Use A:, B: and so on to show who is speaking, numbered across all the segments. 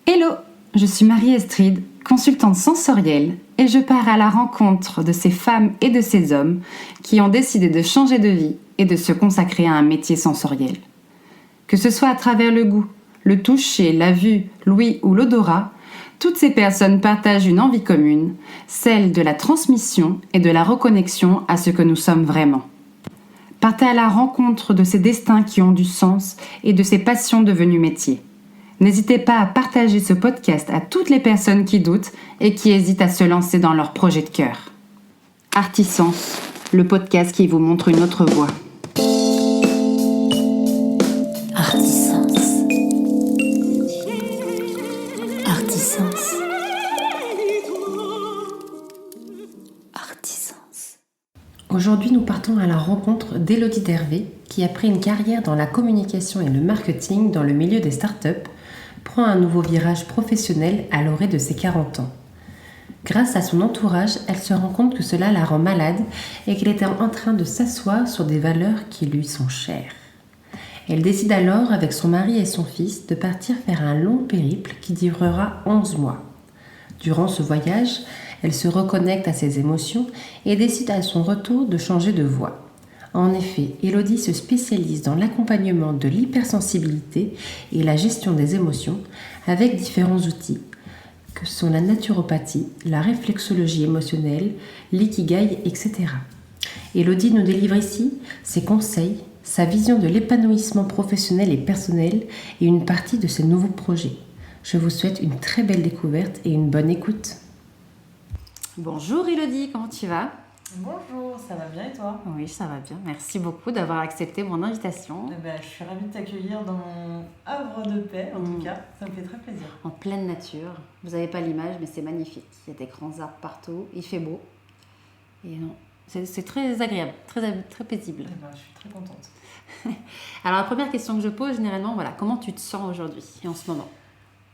A: Hello, je suis Marie-Estride, consultante sensorielle, et je pars à la rencontre de ces femmes et de ces hommes qui ont décidé de changer de vie et de se consacrer à un métier sensoriel. Que ce soit à travers le goût, le toucher, la vue, l'ouïe ou l'odorat, toutes ces personnes partagent une envie commune, celle de la transmission et de la reconnexion à ce que nous sommes vraiment. Partez à la rencontre de ces destins qui ont du sens et de ces passions devenues métiers. N'hésitez pas à partager ce podcast à toutes les personnes qui doutent et qui hésitent à se lancer dans leur projet de cœur. Artisens, le podcast qui vous montre une autre voie.
B: Artisens. Artisens. Artisens.
C: Aujourd'hui, nous partons à la rencontre d'Élodie Dervé, qui après une carrière dans la communication et le marketing dans le milieu des startups, prend un nouveau virage professionnel à l'orée de ses 40 ans. Grâce à son entourage, elle se rend compte que cela la rend malade et qu'elle est en train de s'asseoir sur des valeurs qui lui sont chères. Elle décide alors, avec son mari et son fils, de partir faire un long périple qui durera 11 mois. Durant ce voyage, elle se reconnecte à ses émotions et décide à son retour de changer de voie. En effet, Élodie se spécialise dans l'accompagnement de l'hypersensibilité et la gestion des émotions avec différents outils, que sont la naturopathie, la réflexologie émotionnelle, l'ikigai, etc. Élodie nous délivre ici ses conseils, sa vision de l'épanouissement professionnel et personnel et une partie de ses nouveaux projets. Je vous souhaite une très belle découverte et une bonne écoute.
A: Bonjour Élodie, comment tu vas ?
D: Bonjour, ça va bien et toi ?
A: Oui, ça va bien. Merci beaucoup d'avoir accepté mon invitation.
D: Je suis ravie de t'accueillir dans mon havre de paix, en tout cas. Ça me fait très plaisir.
A: En pleine nature. Vous n'avez pas l'image, mais c'est magnifique. Il y a des grands arbres partout, il fait beau. Et non, c'est très agréable, très paisible.
D: Je suis très contente.
A: Alors la première question que je pose généralement, voilà, comment tu te sens aujourd'hui et en ce moment ?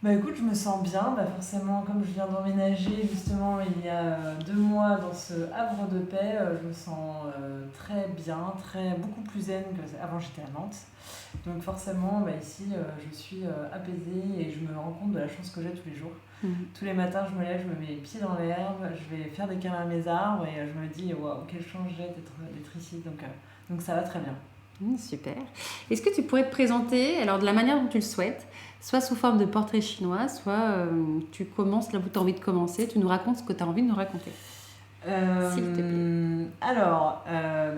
D: Écoute, je me sens bien. Forcément, comme je viens d'emménager justement il y a 2 mois dans ce havre de paix, je me sens très bien, beaucoup plus zen qu'avant j'étais à Nantes. Donc forcément, ici, je suis apaisée et je me rends compte de la chance que j'ai tous les jours. Tous les matins, je me lève, je me mets les pieds dans l'herbe, je vais faire des câlins à mes arbres et je me dis waouh, quelle chance j'ai d'être ici. Donc ça va très bien.
A: Super. Est-ce que tu pourrais te présenter, alors de la manière dont tu le souhaites, soit sous forme de portrait chinois, soit tu commences là où tu as envie de commencer, tu nous racontes ce que tu as envie de nous raconter. S'il te plaît.
D: Alors,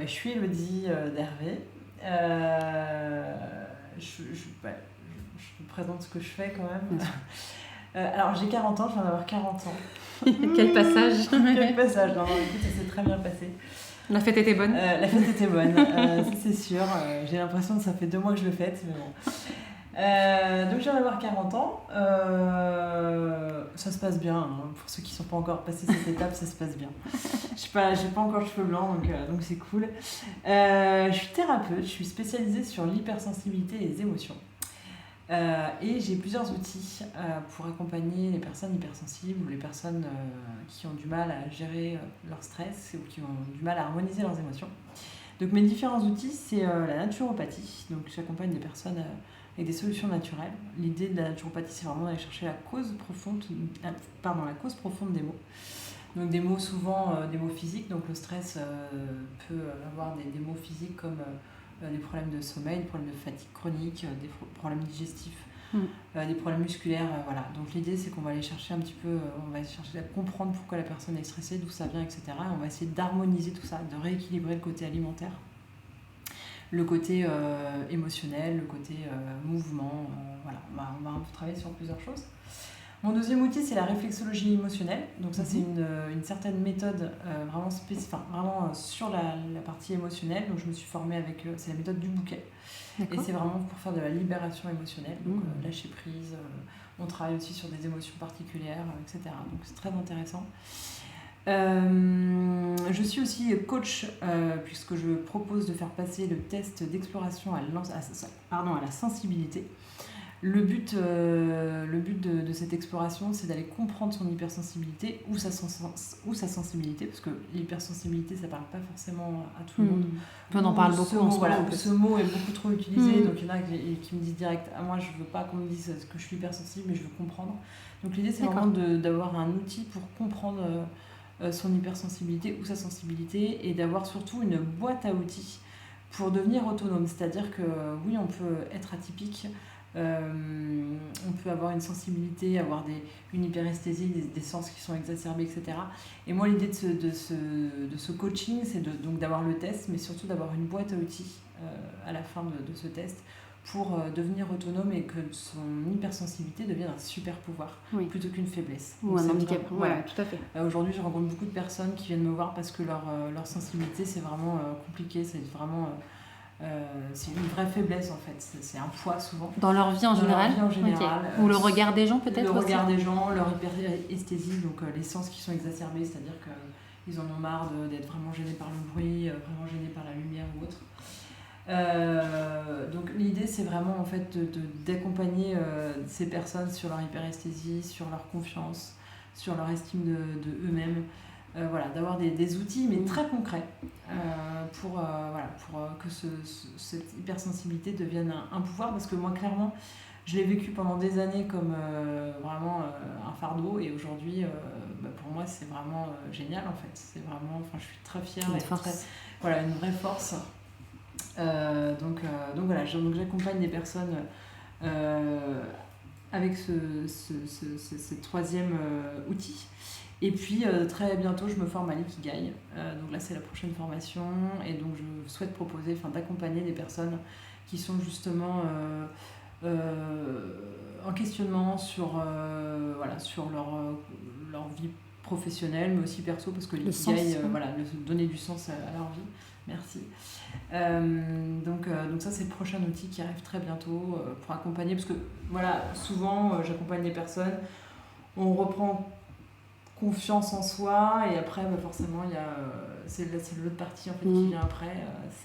D: je suis Élodie Dervé. Je te présente ce que je fais quand même. Alors, j'ai 40 ans, je viens d'avoir 40 ans.
A: Quel passage.
D: Quel passage. Non, écoute, ça s'est très bien passé.
A: La fête était bonne.
D: La fête était bonne, ça c'est sûr. J'ai l'impression que ça fait 2 mois que je le fête, mais bon. Donc je viens d'avoir 40 ans. Ça se passe bien. Pour ceux qui ne sont pas encore passés cette étape, ça se passe bien. J'ai pas encore les cheveux blancs, donc c'est cool. Je suis thérapeute, je suis spécialisée sur l'hypersensibilité et les émotions. Et j'ai plusieurs outils pour accompagner les personnes hypersensibles ou les personnes qui ont du mal à gérer leur stress ou qui ont du mal à harmoniser leurs émotions. Donc mes différents outils, c'est la naturopathie. Donc j'accompagne des personnes avec des solutions naturelles. L'idée de la naturopathie, c'est vraiment d'aller chercher la cause profonde des maux. Donc des maux souvent des maux physiques. Donc le stress peut avoir des maux physiques comme des problèmes de sommeil, des problèmes de fatigue chronique, des problèmes digestifs, des problèmes musculaires, voilà. Donc l'idée c'est qu'on va aller chercher un petit peu, on va chercher à comprendre pourquoi la personne est stressée, d'où ça vient, etc. Et on va essayer d'harmoniser tout ça, de rééquilibrer le côté alimentaire, le côté émotionnel, le côté mouvement, voilà. On va travailler sur plusieurs choses. Mon deuxième outil, c'est la réflexologie émotionnelle. Donc ça, c'est une certaine méthode vraiment spécifique, vraiment sur la partie émotionnelle. Donc je me suis formée avec, c'est la méthode du bouquet. D'accord. Et c'est vraiment pour faire de la libération émotionnelle, donc lâcher prise. On travaille aussi sur des émotions particulières, etc. Donc c'est très intéressant. Je suis aussi coach puisque je propose de faire passer le test d'exploration à la sensibilité. Le but de cette exploration, c'est d'aller comprendre son hypersensibilité ou sa sensibilité, parce que l'hypersensibilité, ça parle pas forcément à tout le monde.
A: On en parle beaucoup en ce moment.
D: Ce mot est beaucoup trop utilisé, donc il y en a qui me disent direct « Ah, moi, je veux pas qu'on me dise que je suis hypersensible, mais je veux comprendre ». Donc l'idée, c'est vraiment d'avoir un outil pour comprendre son hypersensibilité ou sa sensibilité, et d'avoir surtout une boîte à outils pour devenir autonome. C'est-à-dire que oui, on peut être atypique, on peut avoir une sensibilité, avoir une hyperesthésie, des sens qui sont exacerbés, etc. Et moi, l'idée de ce coaching, c'est donc d'avoir le test, mais surtout d'avoir une boîte à outils à la fin de ce test pour devenir autonome et que son hypersensibilité devienne un super pouvoir plutôt qu'une faiblesse.
A: Ou un handicap.
D: Voilà.
A: Ouais, tout à fait.
D: Aujourd'hui, je rencontre beaucoup de personnes qui viennent me voir parce que leur sensibilité, c'est vraiment compliqué, c'est vraiment... c'est une vraie faiblesse en fait, c'est un poids souvent.
A: Dans leur vie en général, Ou le regard des gens peut-être
D: Le
A: aussi.
D: regard des gens, leur hyperesthésie, donc les sens qui sont exacerbés, c'est-à-dire qu'ils en ont marre d'être vraiment gênés par le bruit, vraiment gênés par la lumière ou autre. Donc l'idée c'est vraiment en fait d'accompagner ces personnes sur leur hyperesthésie, sur leur confiance, sur leur estime de eux-mêmes. Voilà, d'avoir des outils mais très concrets pour que cette hypersensibilité devienne un pouvoir, parce que moi clairement je l'ai vécu pendant des années comme vraiment un fardeau, et aujourd'hui pour moi c'est vraiment génial en fait, c'est vraiment, je suis très fière, une vraie force. Donc voilà, donc j'accompagne des personnes avec ce troisième outil. Et puis très bientôt, je me forme à l'ikigai. Donc là, c'est la prochaine formation. Et donc, je souhaite proposer, d'accompagner des personnes qui sont justement en questionnement sur leur vie professionnelle, mais aussi perso, parce que l'ikigai, donner du sens à leur vie. Merci. Donc ça, c'est le prochain outil qui arrive très bientôt pour accompagner. Parce que souvent, j'accompagne des personnes, on reprend confiance en soi, et après forcément c'est l'autre partie en fait qui vient après,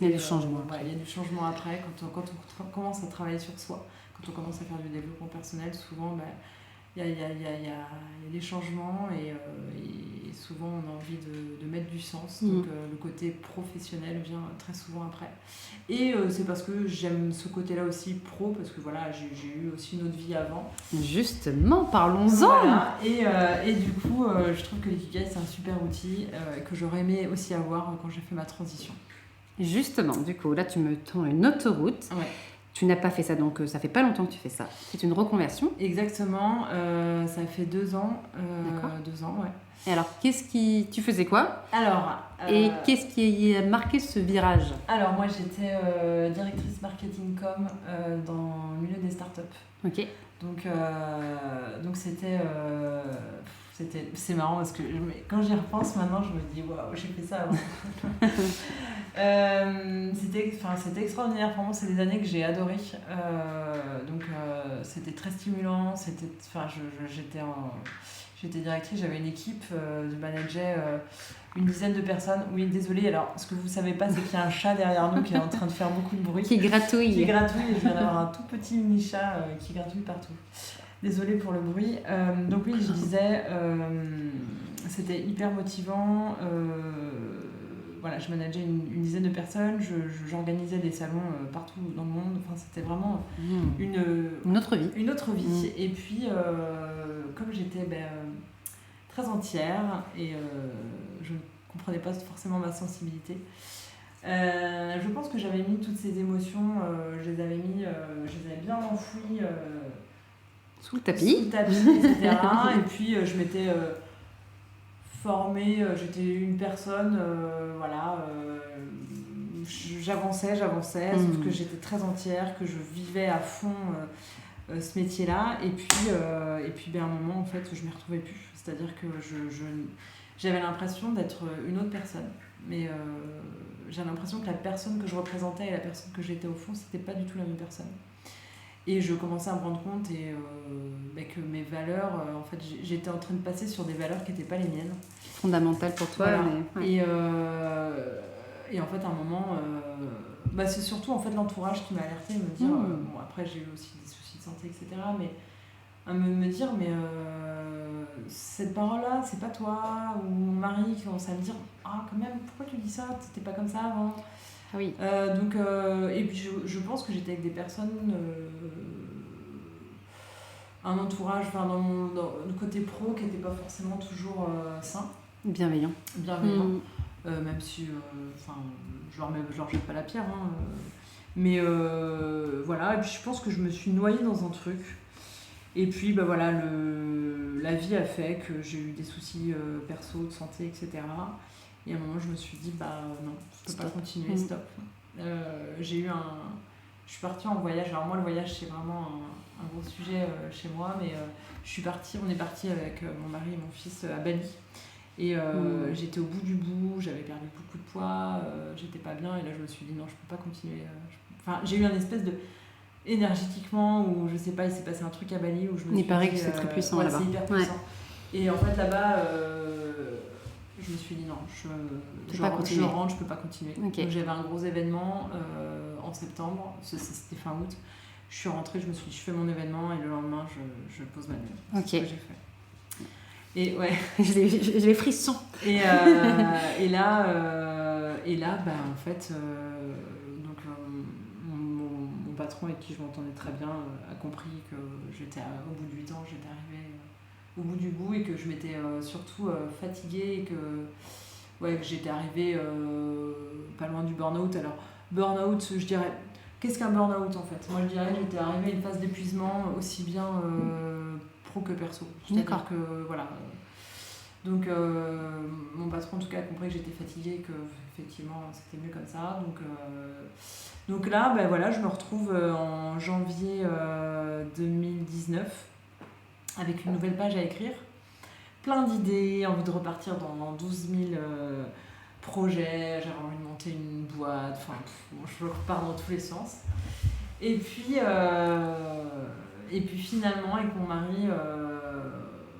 A: il y a du changement
D: il y a du changement après quand on commence à travailler sur soi, quand on commence à faire du développement personnel, souvent il y a des changements, et souvent on a envie de mettre du sens, donc le côté professionnel vient très souvent après, et c'est parce que j'aime ce côté-là aussi pro, parce que j'ai eu aussi une autre vie avant.
A: Justement, parlons-en.
D: Voilà, et du coup je trouve que l'ikigai c'est un super outil que j'aurais aimé aussi avoir quand j'ai fait ma transition.
A: Justement, du coup là tu me tends une autoroute. Ouais. Tu n'as pas fait ça, donc ça fait pas longtemps que tu fais ça. C'est une reconversion.
D: Exactement, ça fait 2 ans. 2 ans, ouais.
A: Et alors, tu faisais quoi ?
D: Alors,
A: et qu'est-ce qui a marqué ce virage ?
D: Alors, moi, j'étais directrice marketing com dans le milieu des startups.
A: Ok.
D: Donc c'est marrant parce que quand j'y repense maintenant, je me dis waouh, j'ai fait ça avant. C'était extraordinaire, vraiment, c'est des années que j'ai adorées. C'était très stimulant, j'étais directrice, j'avais une équipe, je manageais une dizaine de personnes. Oui, désolée, alors ce que vous savez pas, c'est qu'il y a un chat derrière nous qui est en train de faire beaucoup de bruit.
A: Qui gratouille.
D: Et je viens d'avoir un tout petit mini chat qui gratouille partout. Désolée pour le bruit. Donc oui, je disais, c'était hyper motivant. Je manageais une dizaine de personnes, j'organisais des salons partout dans le monde. Enfin, c'était vraiment
A: une autre vie.
D: Une autre vie. Et puis, comme j'étais très entière et je ne comprenais pas forcément ma sensibilité, je pense que j'avais mis toutes ces émotions, je les avais bien enfouies
A: sous le tapis,
D: etc. Et puis, je m'étais formée, j'étais une personne, j'avançais, sauf que j'étais très entière, que je vivais à fond ce métier-là, et puis à un moment en fait je m'y retrouvais plus, c'est-à-dire que j'avais l'impression d'être une autre personne, mais j'avais l'impression que la personne que je représentais et la personne que j'étais au fond, c'était pas du tout la même personne. Et je commençais à me rendre compte que mes valeurs, en fait, j'étais en train de passer sur des valeurs qui n'étaient pas les miennes.
A: Fondamentales pour toi.
D: Voilà.
A: Mais, ouais.
D: Et en fait, à un moment, c'est surtout en fait, l'entourage qui m'a alertée, me dire... après, j'ai eu aussi des soucis de santé, etc. Mais à me dire, mais cette parole-là, c'est pas toi, ou mon mari qui commence à me dire, ah quand même, pourquoi tu dis ça, t'étais pas comme ça avant.
A: Ah oui.
D: Et puis je pense que j'étais avec des personnes, un entourage, enfin dans le côté pro qui n'était pas forcément toujours sain,
A: Bienveillant.
D: même si, je leur jette pas la pierre, hein, mais voilà. Et puis je pense que je me suis noyée dans un truc. Et puis bah voilà, la vie a fait que j'ai eu des soucis perso, de santé, etc. Et à un moment, je me suis dit, bah non, je peux pas continuer, stop. Je suis partie en voyage. Alors moi, le voyage, c'est vraiment un gros sujet chez moi, mais on est parti avec mon mari et mon fils à Bali. Et j'étais au bout du bout, j'avais perdu beaucoup de poids, j'étais pas bien, et là je me suis dit non, je peux pas continuer. Enfin, j'ai eu un espèce de énergétiquement, où je sais pas, il s'est passé un truc à Bali où je me suis
A: Il paraît
D: dit,
A: que c'est très puissant
D: ouais,
A: là-bas.
D: c'est hyper puissant. Et en fait là-bas, je me suis dit non, je rentre, je peux pas continuer.
A: Okay.
D: Donc j'avais un gros événement en septembre, c'était fin août. Je suis rentrée, je me suis dit je fais mon événement et le lendemain je pose ma nuit. C'est ce que j'ai fait. Et ouais,
A: j'ai les frissons.
D: Et là, bah, en fait, donc mon patron avec qui je m'entendais très bien a compris que j'étais au bout de 8 ans, j'étais arrivée au bout du bout et que je m'étais surtout fatiguée et que j'étais arrivée pas loin du burn-out. Alors, burn-out, je dirais, qu'est-ce qu'un burn-out en fait ? Moi je dirais que j'étais arrivée à une phase d'épuisement aussi bien pro que perso. C'est-à-dire que voilà. Donc mon patron en tout cas a compris que j'étais fatiguée et que effectivement c'était mieux comme ça. Donc là, ben voilà, je me retrouve en janvier 2019 avec une nouvelle page à écrire, plein d'idées, envie de repartir dans 12 000 projets, j'avais envie de monter une boîte, je repars dans tous les sens. Et puis finalement, avec mon mari,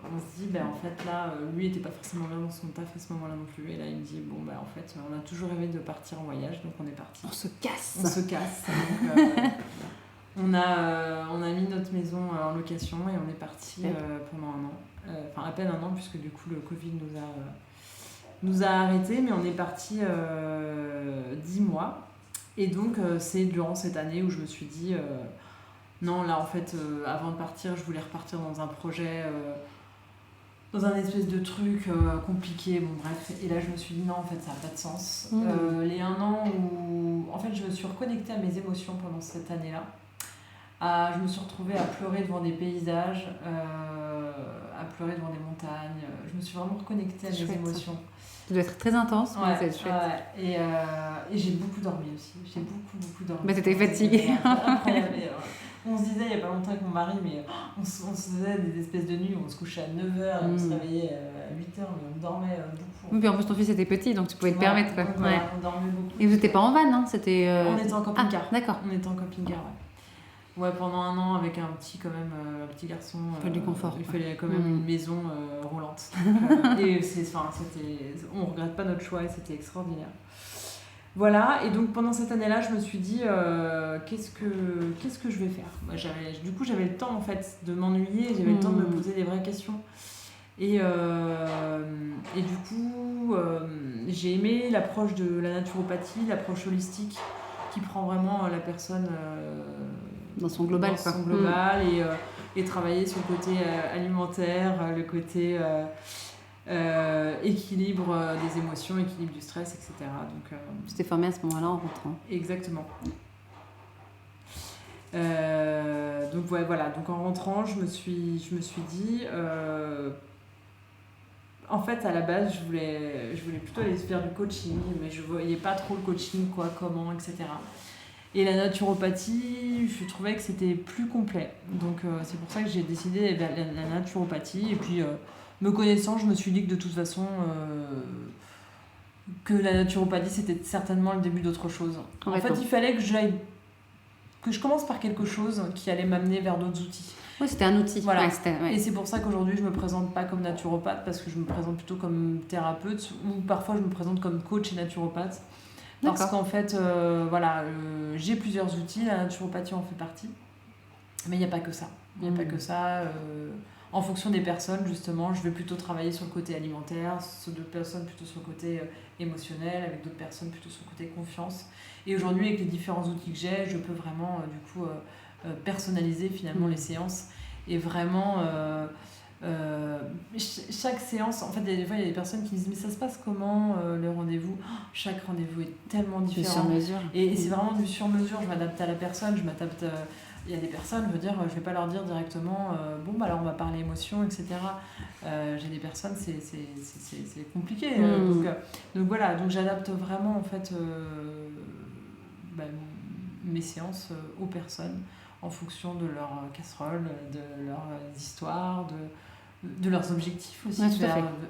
D: on se dit, en fait là, lui n'était pas forcément bien dans son taf à ce moment-là non plus. Et là, il me dit, bon, en fait, on a toujours rêvé de partir en voyage, donc on est parti.
A: On se casse.
D: Donc, on a mis notre maison en location et on est parti pendant un an. Enfin, à peine un an, puisque du coup, le Covid nous a arrêtés, mais on est parti 10 mois. Et donc, c'est durant cette année où je me suis dit, non, là, en fait, avant de partir, je voulais repartir dans un projet, dans un espèce de truc compliqué, bon bref. Et là, je me suis dit, non, en fait, ça n'a pas de sens. Les 1 an où, en fait, je me suis reconnectée à mes émotions pendant cette année-là. Je me suis retrouvée à pleurer devant des paysages, à pleurer devant des montagnes. Je me suis vraiment reconnectée à mes émotions.
A: Ça doit être très intense, mais c'est chouette.
D: Et j'ai beaucoup dormi aussi. J'ai beaucoup dormi.
A: Mais t'étais fatiguée.
D: On se disait il n'y a pas longtemps avec mon mari, mais on se faisait des espèces de nuits où on se couchait à 9h, on se réveillait à 8h, mais on dormait beaucoup.
A: Oui, puis en plus ton fils était petit, donc tu pouvais te permettre. Quoi.
D: Voilà, on dormait beaucoup.
A: Et vous n'étiez pas en van, hein ? C'était,
D: On était en camping-car.
A: Ah, d'accord.
D: On était en camping-car, ouais, pendant 1 an avec un petit garçon.
A: Il fallait du confort.
D: Il fallait quand même une maison roulante. Et on regrette pas notre choix et c'était extraordinaire. Voilà, et donc pendant cette année-là, je me suis dit qu'est-ce que je vais faire ? Du coup, j'avais le temps en fait de m'ennuyer, j'avais le temps de me poser des vraies questions. Et du coup, j'ai aimé l'approche de la naturopathie, l'approche holistique qui prend vraiment la personne
A: dans son global,
D: et travailler sur le côté alimentaire, le côté équilibre des émotions, équilibre du stress, etc. Donc,
A: tu t'es formée à ce moment-là en rentrant.
D: Exactement. Donc voilà. Donc en rentrant, je me suis dit, en fait à la base je voulais plutôt aller faire du coaching, mais je voyais pas trop le coaching, comment, etc. Et la naturopathie, je trouvais que c'était plus complet. Donc c'est pour ça que j'ai décidé la naturopathie. Et puis me connaissant, je me suis dit que de toute façon, que la naturopathie, c'était certainement le début d'autre chose. En fait, il fallait que je commence par quelque chose qui allait m'amener vers d'autres outils.
A: Oui, c'était un outil.
D: Voilà.
A: Ouais.
D: Et c'est pour ça qu'aujourd'hui, je me présente pas comme naturopathe, parce que je me présente plutôt comme thérapeute, ou parfois je me présente comme coach et naturopathe. Parce qu'en fait, j'ai plusieurs outils, la naturopathie en fait partie. Mais il n'y a pas que ça. Il n'y a pas que ça. En fonction des personnes, justement, je vais plutôt travailler sur le côté alimentaire, sur d'autres personnes plutôt sur le côté émotionnel, avec d'autres personnes plutôt sur le côté confiance. Et aujourd'hui, avec les différents outils que j'ai, je peux vraiment, personnaliser finalement les séances et vraiment... chaque séance, en fait, des fois il y a des personnes qui disent mais ça se passe comment le rendez-vous? Chaque rendez-vous est tellement différent.
A: Du sur-mesure.
D: Et c'est vraiment du sur-mesure, je m'adapte à la personne, il y a des personnes, je vais pas leur dire directement alors on va parler émotion, etc. J'ai des personnes, c'est compliqué. Donc voilà, donc j'adapte vraiment en fait mes séances aux personnes en fonction de leur casserole, de leurs histoires, de leurs objectifs aussi,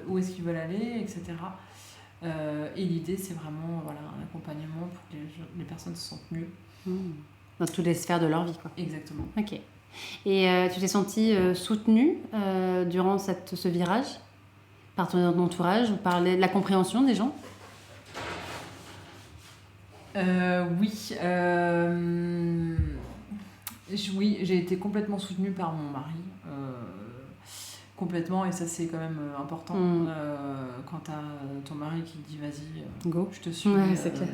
D: où est-ce qu'ils veulent aller, etc. Et l'idée, c'est vraiment un accompagnement pour que les personnes se sentent mieux.
A: Dans toutes les sphères de leur vie, quoi.
D: Exactement.
A: Ok. Et tu t'es sentie soutenue durant ce virage par ton entourage ou par la compréhension des gens?
D: Oui. Oui, j'ai été complètement soutenue par mon mari. Complètement, et ça c'est quand même important. Quand t'as ton mari qui te dit vas-y,
A: go,
D: je te suis.
A: C'est clair.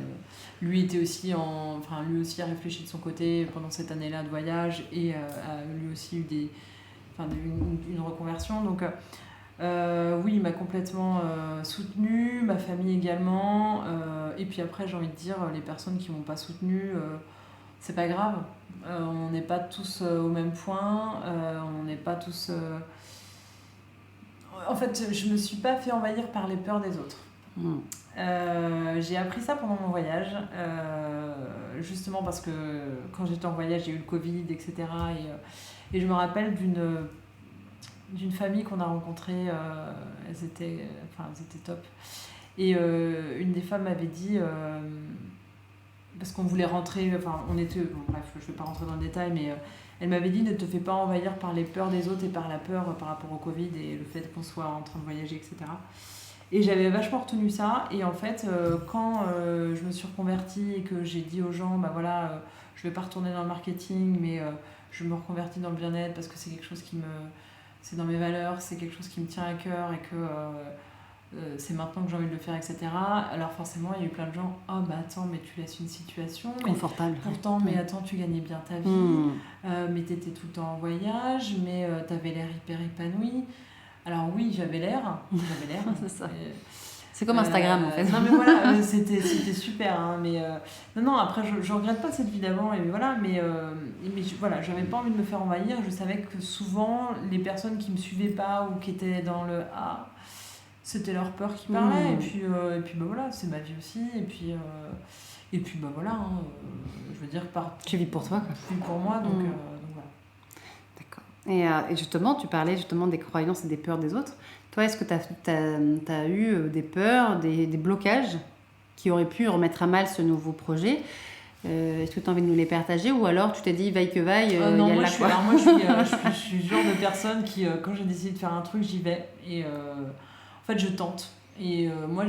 D: Lui était aussi lui aussi a réfléchi de son côté pendant cette année-là de voyage et a lui aussi eu une reconversion. Donc oui, il m'a complètement soutenue, ma famille également. Et puis après, j'ai envie de dire, les personnes qui m'ont pas soutenue, c'est pas grave. On n'est pas tous au même point. On n'est pas tous. En fait, je me suis pas fait envahir par les peurs des autres. J'ai appris ça pendant mon voyage, justement parce que quand j'étais en voyage, j'ai eu le Covid, etc. Et je me rappelle d'une famille qu'on a rencontrée, elles étaient top. Et une des femmes m'avait dit, parce qu'on voulait rentrer, bref, je vais pas rentrer dans le détail, mais elle m'avait dit ne te fais pas envahir par les peurs des autres et par la peur par rapport au Covid et le fait qu'on soit en train de voyager, etc. Et j'avais vachement retenu ça. Et en fait, quand je me suis reconvertie et que j'ai dit aux gens, je vais pas retourner dans le marketing, mais je me reconvertis dans le bien-être parce que c'est quelque chose c'est dans mes valeurs, c'est quelque chose qui me tient à cœur et que c'est maintenant que j'ai envie de le faire, etc. Alors forcément, il y a eu plein de gens, attends, mais tu laisses une situation
A: confortable.
D: Pourtant, mais attends, tu gagnais bien ta vie, mais t'étais tout le temps en voyage, mais t'avais l'air hyper épanoui. Alors oui, j'avais l'air.
A: C'est ça. C'est comme Instagram en fait.
D: Non mais voilà, c'était super, hein, mais non, après je regrette pas cette vie d'avant, et voilà, mais j'avais pas envie de me faire envahir. Je savais que souvent les personnes qui me suivaient pas ou qui étaient dans le c'était leur peur qui parlait, et puis voilà, c'est ma vie aussi, et puis voilà, hein, je veux dire
A: tu vis pour toi, quoi.
D: Je vis pour moi, donc voilà.
A: D'accord. Et justement, tu parlais justement des croyances et des peurs des autres. Toi, est-ce que tu as eu des peurs, des blocages qui auraient pu remettre à mal ce nouveau projet? Est-ce que tu as envie de nous les partager, ou alors tu t'es dit vaille que vaille,
D: non,
A: moi
D: je suis le genre de personne qui, quand j'ai décidé de faire un truc, j'y vais. Et en fait, je tente. Et moi,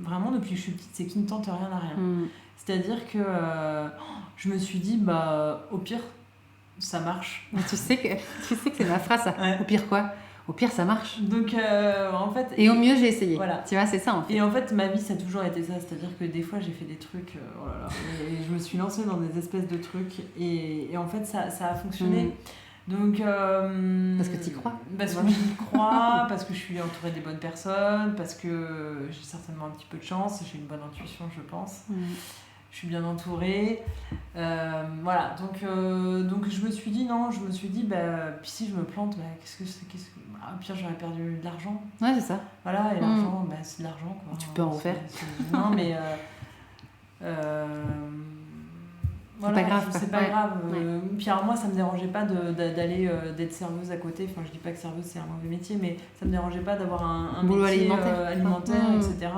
D: vraiment, depuis que je suis petite, c'est qui ne tente rien à rien. C'est-à-dire que je me suis dit, au pire, ça marche.
A: Tu sais que c'est ma phrase, ça. Ouais. Au pire quoi? Au pire, ça marche.
D: Donc, en fait...
A: Et au mieux, j'ai essayé.
D: Voilà.
A: Tu vois, c'est ça, en fait.
D: Et en fait, ma vie, ça a toujours été ça. C'est-à-dire que des fois, j'ai fait des trucs... et je me suis lancée dans des espèces de trucs. Et en fait, ça a fonctionné. Donc...
A: parce que tu y crois.
D: Parce que j'y crois, parce que je suis entourée des bonnes personnes, parce que j'ai certainement un petit peu de chance. J'ai une bonne intuition, je pense. Je suis bien entourée, voilà, donc je me suis dit puis si je me plante, qu'est-ce que au pire j'aurais perdu de l'argent.
A: Ouais, c'est ça.
D: Voilà, et l'argent, c'est de l'argent, quoi.
A: Tu peux en refaire.
D: Non, mais
A: voilà,
D: c'est pas grave. Puis alors moi, ça me dérangeait pas d'aller d'être serveuse à côté. Enfin, je dis pas que serveuse c'est un mauvais métier, mais ça me dérangeait pas d'avoir un
A: boulot
D: métier alimentaire, etc.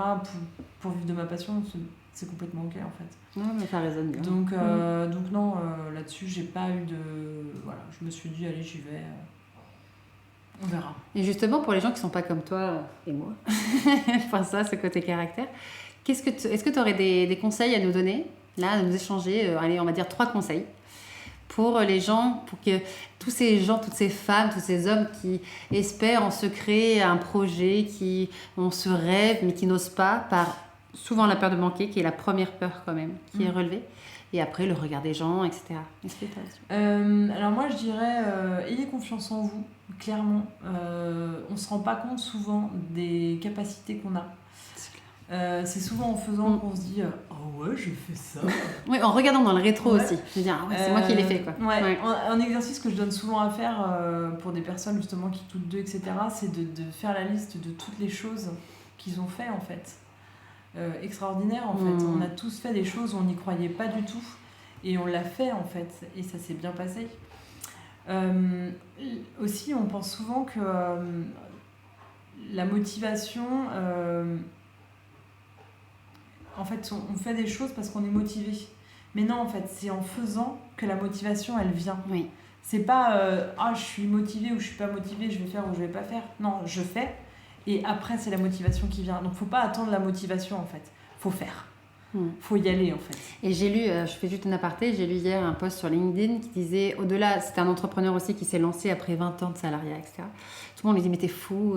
D: Pour vivre de ma passion. C'est complètement ok en fait.
A: Ouais, mais ça résonne bien.
D: Donc non, là-dessus, j'ai pas eu de... Voilà, je me suis dit, allez, j'y vais. On verra.
A: Et justement, pour les gens qui sont pas comme toi et moi, enfin ça, ce côté caractère, est-ce que tu aurais des conseils à nous donner, là, à nous échanger, allez, on va dire 3 conseils
E: pour les gens, pour que tous ces gens, toutes ces femmes, tous ces hommes qui espèrent en secret un projet, qui ont ce rêve mais qui n'osent pas, par souvent la peur de manquer, qui est la première peur quand même, qui est relevée, et après le regard des gens, etc. Est-ce que
D: alors moi je dirais, ayez confiance en vous, clairement. On se rend pas compte souvent des capacités qu'on a. C'est souvent en faisant qu'on se dit oh ouais, je fais ça.
E: Oui, en regardant dans le rétro aussi. Je veux dire, c'est moi qui l'ai fait, quoi.
D: Ouais. Un exercice que je donne souvent à faire pour des personnes justement qui doutent d'eux, etc., c'est de faire la liste de toutes les choses qu'ils ont fait en fait. Extraordinaire en fait. On a tous fait des choses où on n'y croyait pas du tout et on l'a fait en fait et ça s'est bien passé. Aussi, on pense souvent que la motivation. En fait, on fait des choses parce qu'on est motivé. Mais non, en fait, c'est en faisant que la motivation, elle vient.
E: Oui.
D: C'est pas je suis motivée ou je suis pas motivée, je vais faire ou je vais pas faire. Non, je fais. Et après, c'est la motivation qui vient. Donc, faut pas attendre la motivation, en fait. Faut faire. Faut y aller, en fait.
E: Et j'ai lu, je fais juste un aparté, j'ai lu hier un post sur LinkedIn qui disait, au-delà, c'était un entrepreneur aussi qui s'est lancé après 20 ans de salariat, etc. Tout le monde lui dit, mais t'es fou,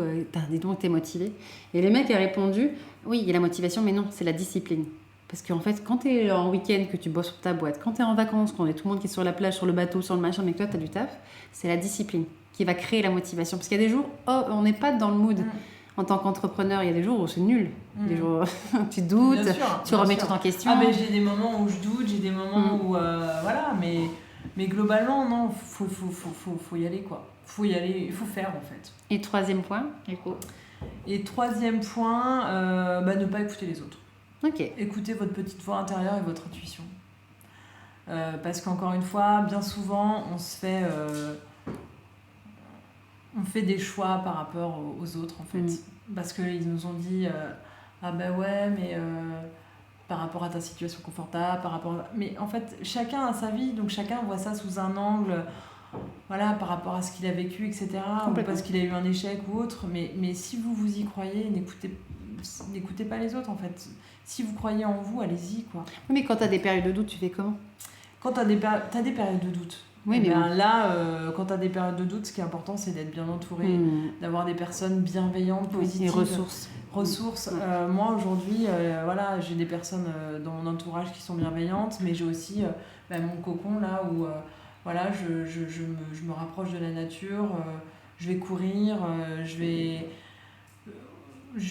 E: dis donc, t'es motivé. Et le mec a répondu, oui, il y a la motivation, mais non, c'est la discipline. Parce qu'en fait, quand t'es en week-end, que tu bosses pour ta boîte, quand t'es en vacances, quand il y a tout le monde qui est sur la plage, sur le bateau, sur le machin, mais que toi, t'as du taf, c'est la discipline qui va créer la motivation. Parce qu'il y a des jours, on n'est pas dans le mood. En tant qu'entrepreneur, il y a des jours où c'est nul. Des jours où tu doutes, tu remets tout en question.
D: Ah, mais j'ai des moments où je doute, j'ai des moments où... voilà, mais globalement, non, faut y aller, quoi. Faut y aller, il faut faire, en fait.
E: Et troisième point, Nico.
D: Et troisième point, ne pas écouter les autres.
E: Ok.
D: Écoutez votre petite voix intérieure et votre intuition. Parce qu'encore une fois, bien souvent, on fait des choix par rapport aux autres, en fait. Parce qu'ils nous ont dit ah bah ouais, mais par rapport à ta situation confortable, mais en fait, chacun a sa vie, donc chacun voit ça sous un angle, voilà, par rapport à ce qu'il a vécu, etc. Ou parce qu'il a eu un échec ou autre. Mais si vous y croyez, n'écoutez pas les autres, en fait. Si vous croyez en vous, allez-y, quoi.
E: Mais quand t'as des périodes de doute, tu fais comment ?
D: Quand t'as des périodes de doute.
E: Oui, mais
D: là, quand tu as des périodes de doute, ce qui est important, c'est d'être bien entouré, d'avoir des personnes bienveillantes, positives.
E: Et ressources.
D: Moi, aujourd'hui, voilà, j'ai des personnes dans mon entourage qui sont bienveillantes, mais j'ai aussi mon cocon, là, où voilà, je me rapproche de la nature, je vais courir, je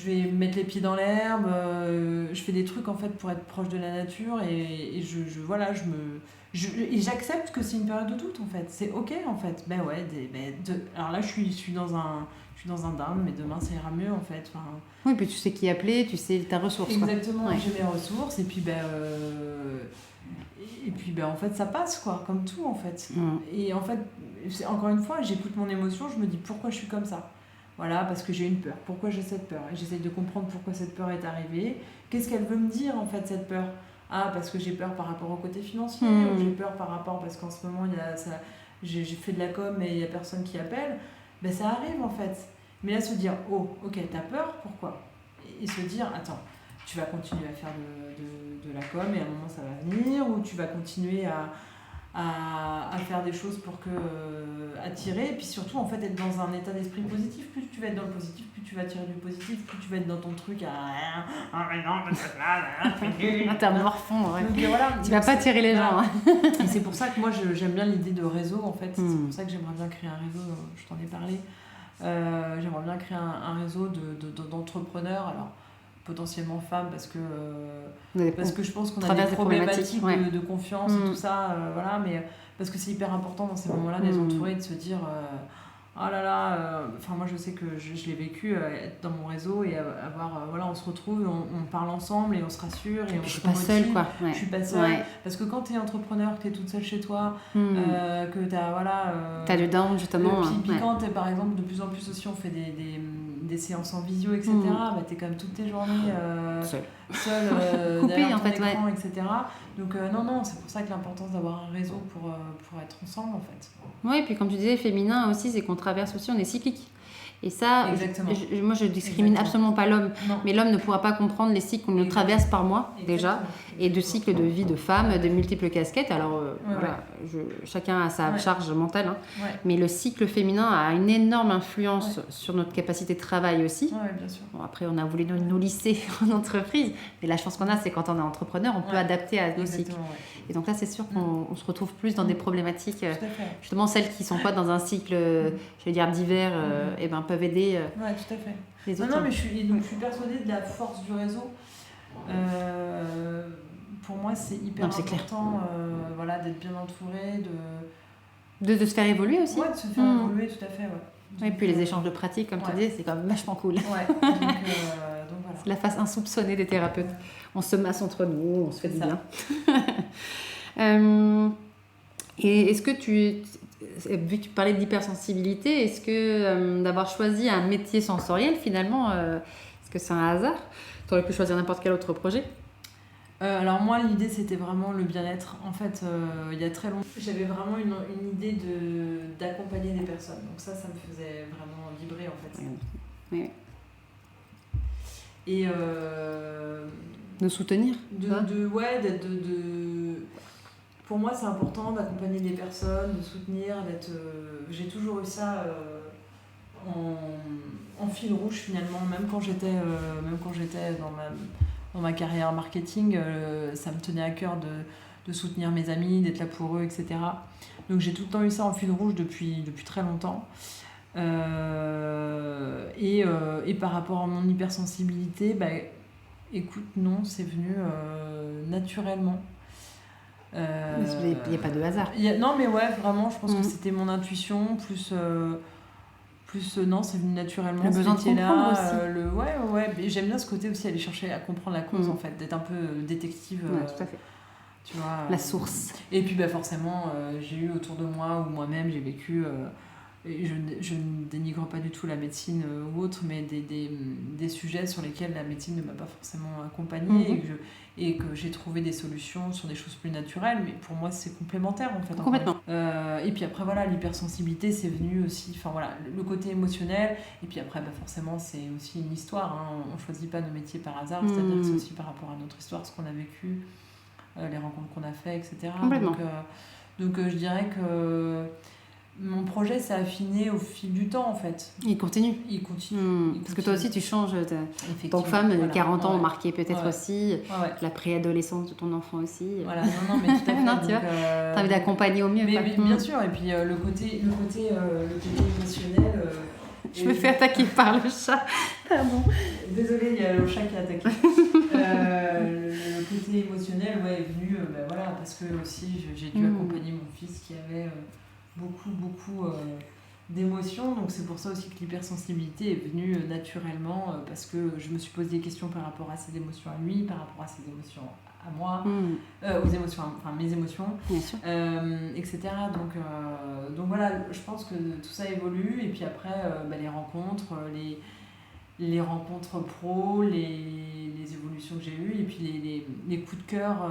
D: vais mettre les pieds dans l'herbe, je fais des trucs, en fait, pour être proche de la nature, et j'accepte que c'est une période de doute, en fait. C'est ok, en fait. Alors là, je suis dans un down, mais demain ça ira mieux, en fait. Enfin,
E: oui, puis tu sais qui appeler, tu sais ta ressource.
D: Exactement, ouais. J'ai mes ressources, et puis en fait ça passe, quoi, comme tout, en fait. Et en fait, encore une fois, j'écoute mon émotion, je me dis pourquoi je suis comme ça. Voilà, parce que j'ai une peur. Pourquoi j'ai cette peur ? Et j'essaye de comprendre pourquoi cette peur est arrivée. Qu'est-ce qu'elle veut me dire, en fait, cette peur ? Ah, parce que j'ai peur par rapport au côté financier, ou j'ai peur par rapport parce qu'en ce moment, j'ai fait de la com et il n'y a personne qui appelle. Ben, ça arrive, en fait. Mais là, se dire, oh, ok, t'as peur, pourquoi ? Et se dire, attends, tu vas continuer à faire de la com et à un moment, ça va venir, ou tu vas continuer à faire des choses pour attirer, et puis surtout en fait être dans un état d'esprit positif. Plus tu vas être dans le positif, plus tu vas attirer du positif, plus tu vas être dans ton truc
E: t'es un morfond, ouais.
D: Donc, voilà,
E: tu vas pas tirer les gens, hein.
D: Et c'est pour ça que moi j'aime bien l'idée de réseau, en fait. C'est pour ça que j'aimerais bien créer un réseau, je t'en ai parlé. J'aimerais bien créer un réseau d'entrepreneurs, alors potentiellement femmes, parce que je pense qu'on a des problématiques de confiance et tout ça, voilà, mais parce que c'est hyper important dans ces moments-là d'être entouré, de se dire oh là là, enfin moi je sais que je l'ai vécu, être dans mon réseau et avoir voilà, on se retrouve, on parle ensemble et on se rassure et on
E: je
D: se
E: suis pas seule, quoi.
D: Je suis pas seule, parce que quand t'es entrepreneur, que t'es toute seule chez toi, que t'as
E: du down, justement,
D: puis quand t'es, par exemple, de plus en plus aussi on fait des séances en visio, etc. Bah, t'es quand même toutes tes journées seul
E: Coupé,
D: derrière
E: en
D: ton
E: fait,
D: écran, etc. Donc non, c'est pour ça que l'importance d'avoir un réseau pour être ensemble, en fait.
E: Oui, et puis comme tu disais, féminin aussi, c'est qu'on traverse aussi, on est cyclique. Et ça,
D: Exactement.
E: moi je discrimine absolument pas l'homme,
D: Non.
E: mais l'homme ne pourra pas comprendre les cycles qu'on nous traverse par mois déjà, et de cycles de vie de femme, de multiples casquettes. Alors voilà, chacun a sa charge mentale, hein. Mais le cycle féminin a une énorme influence sur notre capacité de travail aussi.
D: Ouais, bien sûr.
E: Bon, après, on a voulu nous lisser en entreprise, mais la chance qu'on a, c'est quand on est entrepreneur, on peut adapter à nos cycles. Et donc là, c'est sûr qu'on se retrouve plus dans des problématiques, justement celles qui ne sont pas dans un cycle, je vais dire, d'hiver, et ben, peuvent aider
D: ouais, tout à fait.
E: les autres.
D: Non, mais je suis persuadée de la force du réseau. Pour moi, c'est hyper important voilà, d'être bien entouré,
E: de se faire évoluer aussi.
D: Ouais, de se faire évoluer, tout à fait. Ouais.
E: Et puis les échanges de pratiques, comme tu disais, c'est quand même vachement cool.
D: Ouais, donc voilà.
E: C'est la face insoupçonnée des thérapeutes. On se masse entre nous, on se fait du bien. Et est-ce que vu que tu parlais de l'hypersensibilité, est-ce que d'avoir choisi un métier sensoriel, finalement, est-ce que c'est un hasard ? Tu aurais pu choisir n'importe quel autre projet ?
D: Alors moi, l'idée, c'était vraiment le bien-être. En fait, il y a très longtemps, j'avais vraiment une idée d'accompagner des personnes. Donc ça me faisait vraiment vibrer, en fait.
E: Oui.
D: Et
E: de soutenir.
D: Pour moi, c'est important d'accompagner des personnes, de soutenir, j'ai toujours eu ça en fil rouge finalement, même quand j'étais dans ma carrière marketing, ça me tenait à cœur de soutenir mes amis, d'être là pour eux, etc. Donc j'ai tout le temps eu ça en fil rouge depuis très longtemps. Et par rapport à mon hypersensibilité, écoute, non, c'est venu naturellement.
E: Il n'y a pas de hasard.
D: Non, mais ouais, vraiment, je pense que c'était mon intuition, plus non, c'est venu naturellement.
E: Le besoin de comprendre aussi.
D: Ouais. Et j'aime bien ce côté aussi, aller chercher à comprendre la cause, en fait, d'être un peu détective.
E: Ouais, tout à fait.
D: Tu vois,
E: la source.
D: Et puis forcément, j'ai eu autour de moi, ou moi-même, j'ai vécu... et je ne dénigre pas du tout la médecine ou autre, mais des sujets sur lesquels la médecine ne m'a pas forcément accompagnée, et que j'ai trouvé des solutions sur des choses plus naturelles, mais pour moi c'est complémentaire en fait.
E: Complètement.
D: Et puis après voilà, l'hypersensibilité c'est venu aussi, enfin voilà, le côté émotionnel, et puis après donc c'est aussi une histoire, hein. On ne choisit pas nos métiers par hasard, c'est-à-dire que c'est aussi par rapport à notre histoire, ce qu'on a vécu, les rencontres qu'on a fait, etc.
E: Complètement.
D: Donc je dirais que mon projet s'est affiné au fil du temps en fait.
E: Il continue. Parce que toi aussi tu changes. Ton femme, voilà. 40 ans ont marqué peut-être aussi. La préadolescence de ton enfant aussi.
D: Voilà, non, mais tout à fait.
E: Non, tu vois, t'as envie d'accompagner au mieux.
D: Mais bien sûr, et puis le côté émotionnel.
E: Je me fais attaquer par le chat. Pardon.
D: Désolée, il y a le chat qui a attaqué. Le côté émotionnel est venu voilà, parce que aussi j'ai dû accompagner mon fils qui avait beaucoup d'émotions, donc c'est pour ça aussi que l'hypersensibilité est venue naturellement, parce que je me suis posé des questions par rapport à ses émotions à lui, par rapport à ses émotions à moi, aux émotions, enfin mes émotions, etc. Donc voilà, je pense que tout ça évolue, et puis après les rencontres, les rencontres pro, les évolutions que j'ai eues, et puis les coups de cœur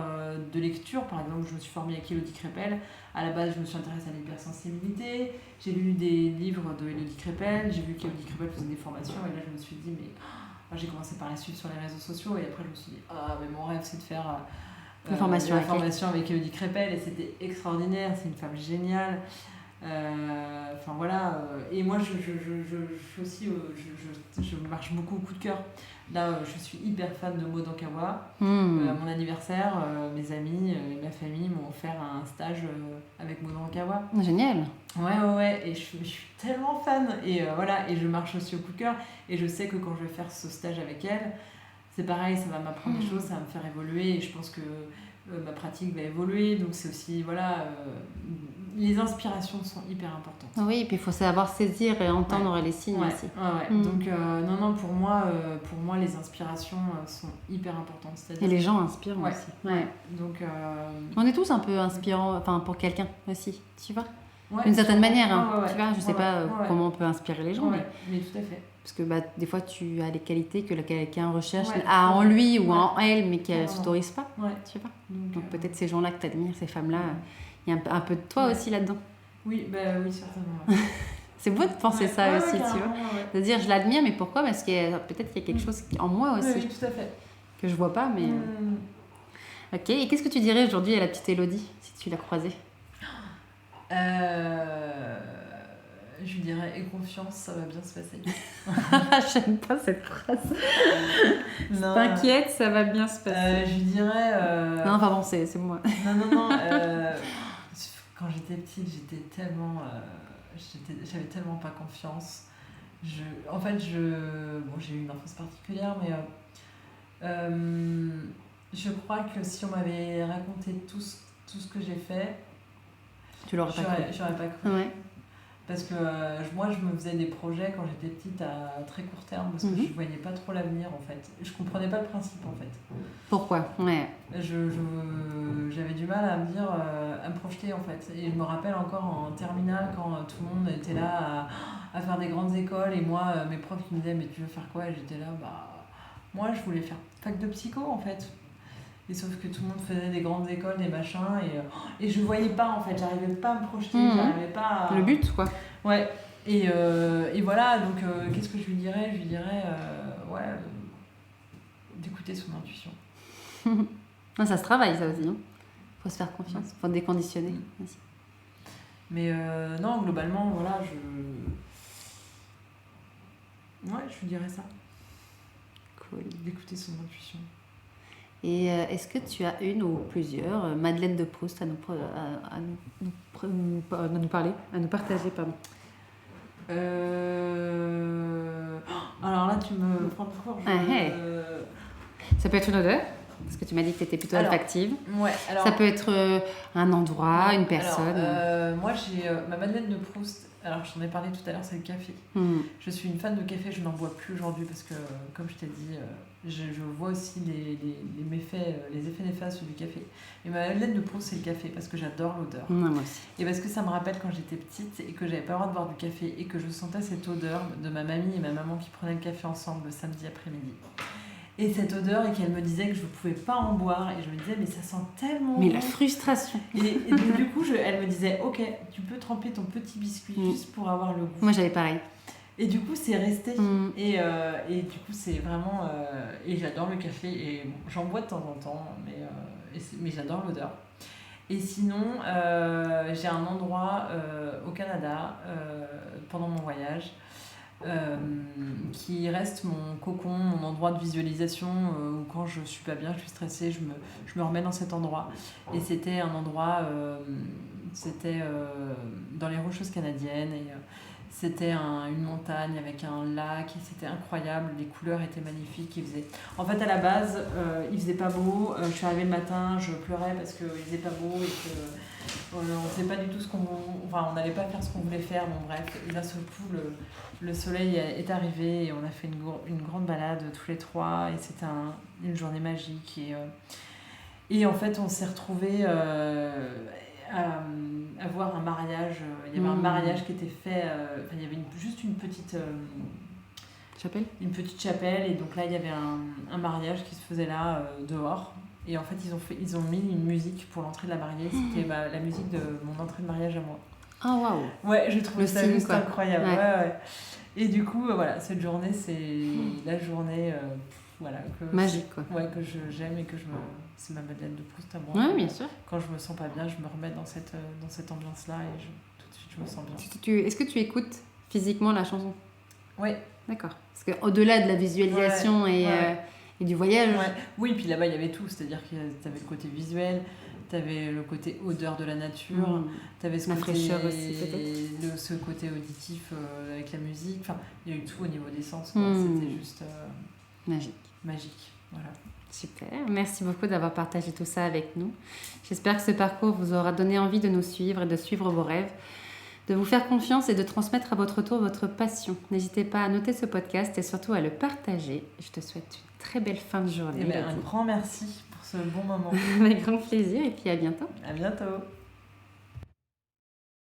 D: de lecture. Par exemple, je me suis formée avec Élodie Crépel. À la base, je me suis intéressée à l'hypersensibilité. J'ai lu des livres de Élodie Crépel. J'ai vu qu'Élodie Crépel faisait des formations. Et là, je me suis dit, j'ai commencé par la suivre sur les réseaux sociaux. Et après, je me suis dit, mais mon rêve, c'est de faire la formation avec Élodie Crépel. Et c'était extraordinaire. C'est une femme géniale. Enfin voilà, et moi je suis aussi je marche beaucoup au coup de cœur. Là je suis hyper fan de Maud Ankawa. À mon anniversaire, mes amis et ma famille m'ont offert un stage avec Maud Ankawa.
E: Génial.
D: Ouais, et je suis tellement fan, et voilà, et je marche aussi au coup de cœur, et je sais que quand je vais faire ce stage avec elle, c'est pareil, ça va m'apprendre des choses, ça va me faire évoluer, et je pense que ma pratique va évoluer, donc c'est aussi, voilà, les inspirations sont hyper importantes.
E: Oui, et puis il faut savoir saisir et entendre les signes aussi.
D: Donc non, pour moi les inspirations sont hyper importantes.
E: Et les gens inspirent aussi.
D: Donc
E: on est tous un peu inspirants, enfin pour quelqu'un aussi, tu vois.
D: Ouais,
E: D'une certaine manière, hein.
D: Ouais, ouais,
E: Tu vois, je sais
D: ouais,
E: pas
D: ouais.
E: comment on peut inspirer les gens,
D: Ouais, mais tout à fait.
E: parce que des fois tu as des qualités que quelqu'un recherche
D: Ouais,
E: a en lui ou
D: ouais.
E: en elle, mais qu'elle ne
D: Carrément.
E: s'autorise pas.
D: Ouais.
E: Tu vois.
D: Donc,
E: Donc peut-être ces gens-là que tu admires, ces femmes-là,
D: ouais.
E: il y a un peu de toi
D: Ouais.
E: aussi là-dedans.
D: Oui, oui, certainement. Ouais.
E: C'est beau de penser
D: Ouais,
E: ça
D: ouais,
E: aussi, tu
D: carrément,
E: vois.
D: ouais.
E: De dire je l'admire, mais pourquoi? Parce que peut-être qu'il y a quelque chose en moi aussi
D: Oui, tout à fait.
E: que je vois pas, mais. Ok, et qu'est-ce que tu dirais aujourd'hui à la petite Élodie si tu la croisais?
D: Je lui dirais, aie confiance, ça va bien se passer.
E: J'aime pas cette phrase.
D: Non,
E: T'inquiète, ça va bien se passer.
D: je lui dirais.
E: Non, enfin bon, c'est moi.
D: Non. Quand j'étais petite, j'étais tellement. J'avais tellement pas confiance. En fait, bon, j'ai eu une enfance particulière, mais je crois que si on m'avait raconté tout ce que j'ai fait,
E: Tu l'aurais pas cru.
D: j'aurais pas cru.
E: Ouais.
D: Parce que moi, je me faisais des projets quand j'étais petite à très court terme, parce que je voyais pas trop l'avenir, en fait. Je comprenais pas le principe, en fait.
E: Pourquoi? Ouais.
D: J'avais du mal à me dire, à me projeter, en fait. Et je me rappelle encore en terminale, quand tout le monde était là à faire des grandes écoles, et moi, mes profs qui me disaient, mais tu veux faire quoi? Et j'étais là, moi, je voulais faire fac de psycho, en fait. Et sauf que tout le monde faisait des grandes écoles, des machins, et je voyais pas, en fait, j'arrivais pas à me projeter, j'arrivais pas à...
E: Le but, quoi.
D: Ouais, et voilà, donc qu'est-ce que je lui dirais? Je lui dirais, d'écouter son intuition.
E: Non, ça se travaille, ça aussi. Hein. Faut se faire confiance, faut déconditionner aussi.
D: Mais non, globalement, voilà, je lui dirais ça,
E: Cool.
D: d'écouter son intuition.
E: Et est-ce que tu as une ou plusieurs Madeleine de Proust à nous parler, à nous partager, pardon.
D: Alors là, tu me prends de court.
E: Ça peut être une odeur, parce que tu m'as dit que tu étais plutôt olfactive.
D: Ouais, alors...
E: Ça peut être un endroit, une personne.
D: Alors, moi, j'ai ma Madeleine de Proust. Alors, je t'en ai parlé tout à l'heure, c'est le café. Je suis une fan de café, je n'en bois plus aujourd'hui parce que, comme je t'ai dit, je vois aussi les méfaits, les effets néfastes du café. Et ma Madeleine de Proust, c'est le café parce que j'adore l'odeur.
E: Moi aussi.
D: Et parce que ça me rappelle quand j'étais petite et que j'avais pas le droit de boire du café et que je sentais cette odeur de ma mamie et ma maman qui prenaient le café ensemble le samedi après-midi. Et cette odeur, et qu'elle me disait que je ne pouvais pas en boire. Et je me disais, mais ça sent tellement
E: Mais
D: bon.
E: la frustration.
D: Et donc, du coup, elle me disait, ok, tu peux tremper ton petit biscuit juste pour avoir le goût.
E: Moi, j'avais pareil.
D: Et du coup, c'est resté. Et du coup, c'est vraiment... et j'adore le café. Et bon, j'en bois de temps en temps, mais j'adore l'odeur. Et sinon, j'ai un endroit au Canada, pendant mon voyage, qui reste mon cocon, mon endroit de visualisation, où quand je suis pas bien, je suis stressée, je me remets dans cet endroit. Et c'était un endroit, dans les Rocheuses canadiennes, et c'était une montagne avec un lac, et c'était incroyable, les couleurs étaient magnifiques. En fait, à la base, il faisait pas beau, je suis arrivée le matin, je pleurais parce qu'il faisait pas beau et que on ne sait pas du tout on n'allait pas faire ce qu'on voulait faire, bon bref. Et d'un seul coup, le soleil est arrivé et on a fait une grande balade tous les trois et c'était une journée magique. Et en fait, on s'est retrouvés à voir un mariage. Il y avait un mariage qui était fait, il y avait juste une petite...
E: Chapelle.
D: Une petite chapelle, et donc là il y avait un mariage qui se faisait là dehors. Et en fait ils ont mis une musique pour l'entrée de la mariée, c'était la musique de mon entrée de mariage à moi.
E: Ah waouh.
D: Ouais, j'ai trouvé ça
E: signe,
D: juste
E: quoi.
D: incroyable.
E: Ouais.
D: Ouais. Et du coup voilà, cette journée c'est la journée
E: magique quoi.
D: Ouais, que j'aime et que c'est ma Madeleine de Proust à moi.
E: Ouais, bien sûr.
D: Quand je me sens pas bien, je me remets dans cette ambiance là et tout de suite je me sens bien.
E: Est-ce que tu écoutes physiquement la chanson?
D: Ouais.
E: D'accord. Parce qu'au-delà de la visualisation et du voyage...
D: Ouais. Oui, puis là-bas, il y avait tout. C'est-à-dire que tu avais le côté visuel, tu avais le côté odeur de la nature, tu avais
E: la fraîcheur aussi, peut-être.
D: ce côté auditif avec la musique. Enfin, il y a eu tout au niveau des sens. C'était juste magique. Voilà.
E: Super. Merci beaucoup d'avoir partagé tout ça avec nous. J'espère que ce parcours vous aura donné envie de nous suivre et de suivre vos rêves, de vous faire confiance et de transmettre à votre tour votre passion. N'hésitez pas à noter ce podcast et surtout à le partager. Je te souhaite une très belle fin de journée.
D: Un grand merci pour ce bon moment.
E: Avec grand plaisir et puis à bientôt.
D: À bientôt.